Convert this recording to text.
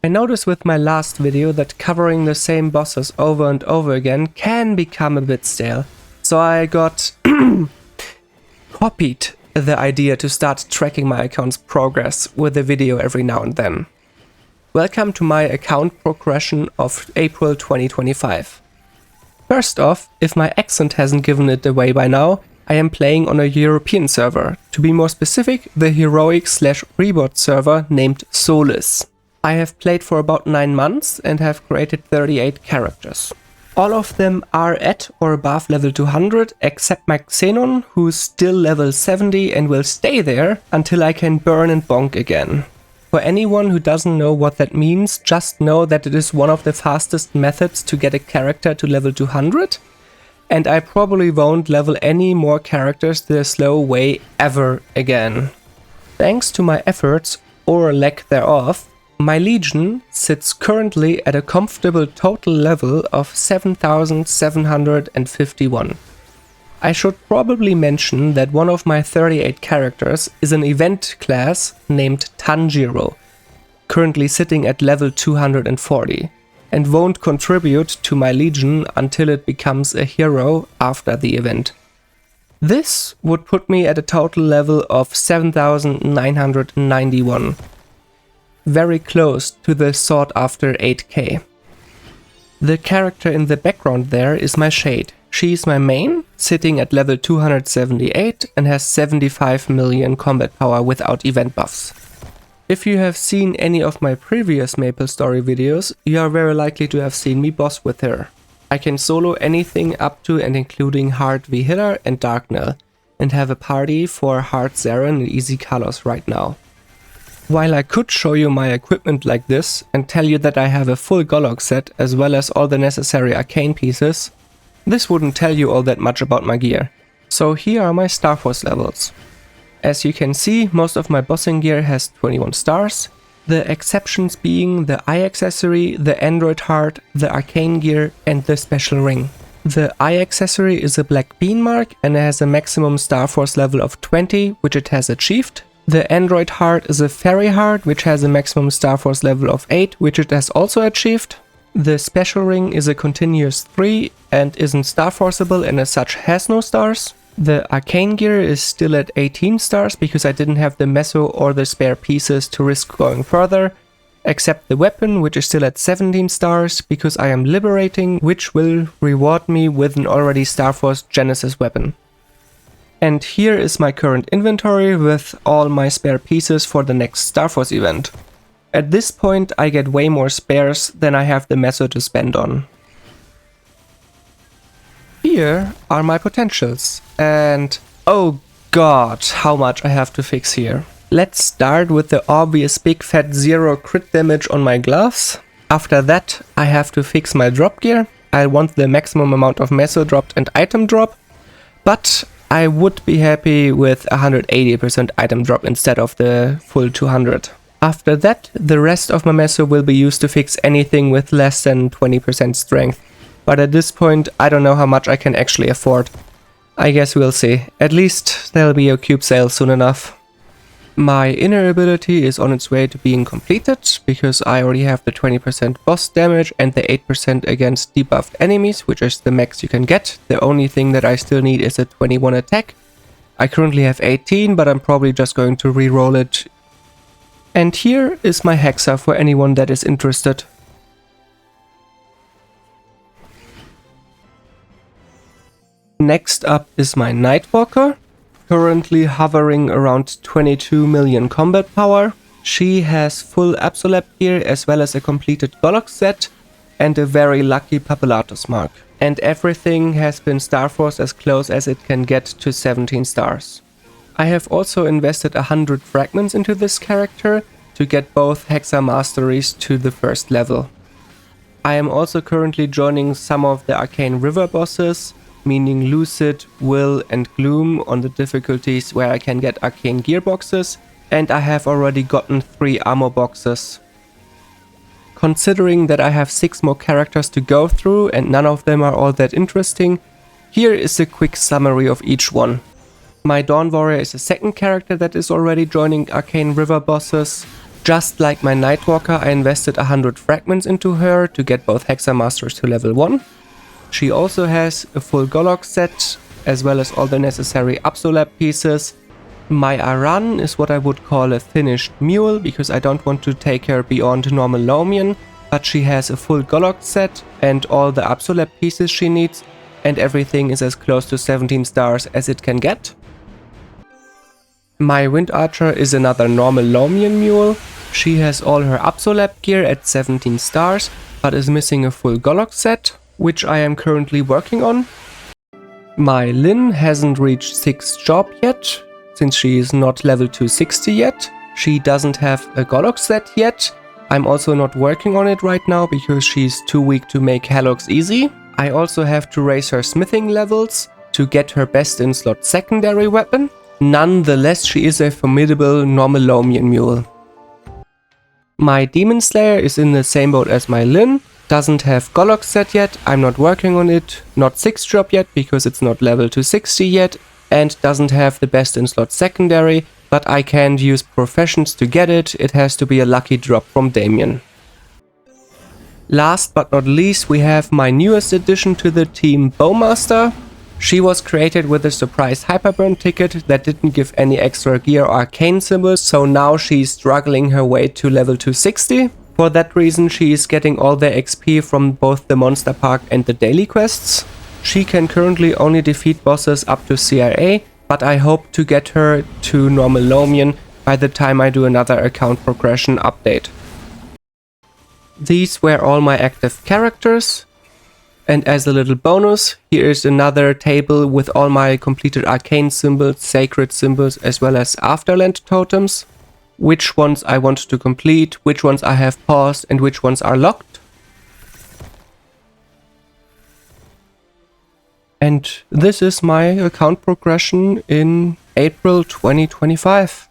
I noticed with my last video that covering the same bosses over and over again can become a bit stale. So I got copied the idea to start tracking my account's progress with a video every now and then. Welcome to my account progression of April 2025. First off, if my accent hasn't given it away by now, I am playing on a European server, to be more specific, the heroic/rebot server named Solis. I have played for about 9 months and have created 38 characters. All of them are at or above level 200, except my Xenon, who's still level 70 and will stay there until I can burn and bonk again. For anyone who doesn't know what that means, just know that it is one of the fastest methods to get a character to level 200, and I probably won't level any more characters the slow way ever again. Thanks to my efforts, or lack thereof, my Legion sits currently at a comfortable total level of 7,751. I should probably mention that one of my 38 characters is an event class named Tanjiro, currently sitting at level 240, and won't contribute to my Legion until it becomes a hero after the event. This would put me at a total level of 7,991. Very close to the sought after 8k. The character in the background there is my Shade. She's my main, sitting at level 278 and has 75 million combat power without event buffs. If you have seen any of my previous MapleStory videos, you are very likely to have seen me boss with her. I can solo anything up to and including Hard V Hitter and Darknell, and have a party for Hard Zarin and Easy Colors right now. While I could show you my equipment like this and tell you that I have a full Golok set as well as all the necessary arcane pieces, this wouldn't tell you all that much about my gear. So here are my Star Force levels. As you can see, most of my bossing gear has 21 stars, the exceptions being the eye accessory, the android heart, the arcane gear and the special ring. The eye accessory is a black bean mark and has a maximum Star Force level of 20, which it has achieved. The android heart is a fairy heart, which has a maximum Star Force level of 8, which it has also achieved. The special ring is a continuous 3 and isn't Star Forceable and as such has no stars. The arcane gear is still at 18 stars because I didn't have the meso or the spare pieces to risk going further, except the weapon, which is still at 17 stars because I am liberating, which will reward me with an already Star Force Genesis weapon. And here is my current inventory with all my spare pieces for the next Star Force event. At this point I get way more spares than I have the meso to spend on. Here are my potentials, and oh god, how much I have to fix here. Let's start with the obvious big fat 0 crit damage on my gloves. After that I have to fix my drop gear. I want the maximum amount of meso dropped and item drop, but I would be happy with 180% item drop instead of the full 200. After that, the rest of my meso will be used to fix anything with less than 20% strength. But at this point, I don't know how much I can actually afford. I guess we'll see. At least there'll be a cube sale soon enough. My inner ability is on its way to being completed, because I already have the 20% boss damage and the 8% against debuffed enemies, which is the max you can get. The only thing that I still need is a 21 attack. I currently have 18, but I'm probably just going to re-roll it. And here is my Hexa for anyone that is interested. Next up is my Nightwalker, currently hovering around 22 million combat power. She has full Absolab gear as well as a completed Golok set and a very lucky Papillatus mark. And everything has been Star Force as close as it can get to 17 stars. I have also invested 100 fragments into this character to get both Hexa masteries to the first level. I am also currently joining some of the Arcane River bosses, meaning Lucid, Will and Gloom on the difficulties where I can get arcane gearboxes, and I have already gotten 3 armor boxes. Considering that I have 6 more characters to go through and none of them are all that interesting, here is a quick summary of each one. My Dawn Warrior is the second character that is already joining Arcane River bosses. Just like my Nightwalker, I invested 100 fragments into her to get both Hexamasters to level 1. She also has a full Golok set, as well as all the necessary Absolab pieces. My Aran is what I would call a finished mule, because I don't want to take her beyond normal Lomian, but she has a full Golok set and all the Absolab pieces she needs, and everything is as close to 17 stars as it can get. My Wind Archer is another normal Lomian mule. She has all her Absolab gear at 17 stars, but is missing a full Golok set, which I am currently working on. My Lyn hasn't reached 6th job yet, since she is not level 260 yet. She doesn't have a Golok set yet. I'm also not working on it right now because she's too weak to make Halox easy. I also have to raise her smithing levels to get her best in slot secondary weapon. Nonetheless, she is a formidable normal Lomian mule. My Demon Slayer is in the same boat as my Lyn. Doesn't have Golok set yet, I'm not working on it. Not 6th drop yet because it's not level 260 yet. And doesn't have the best in slot secondary, but I can't use professions to get it. It has to be a lucky drop from Damien. Last but not least, we have my newest addition to the team, Bowmaster. She was created with a surprise Hyperburn ticket that didn't give any extra gear or arcane symbols, so now she's struggling her way to level 260. For that reason, she is getting all the XP from both the Monster Park and the daily quests. She can currently only defeat bosses up to CRA, but I hope to get her to normal Lomian by the time I do another account progression update. These were all my active characters. And as a little bonus, here is another table with all my completed arcane symbols, sacred symbols, as well as Afterland totems. Which ones I want to complete, which ones I have paused, and which ones are locked. And this is my account progression in April 2025.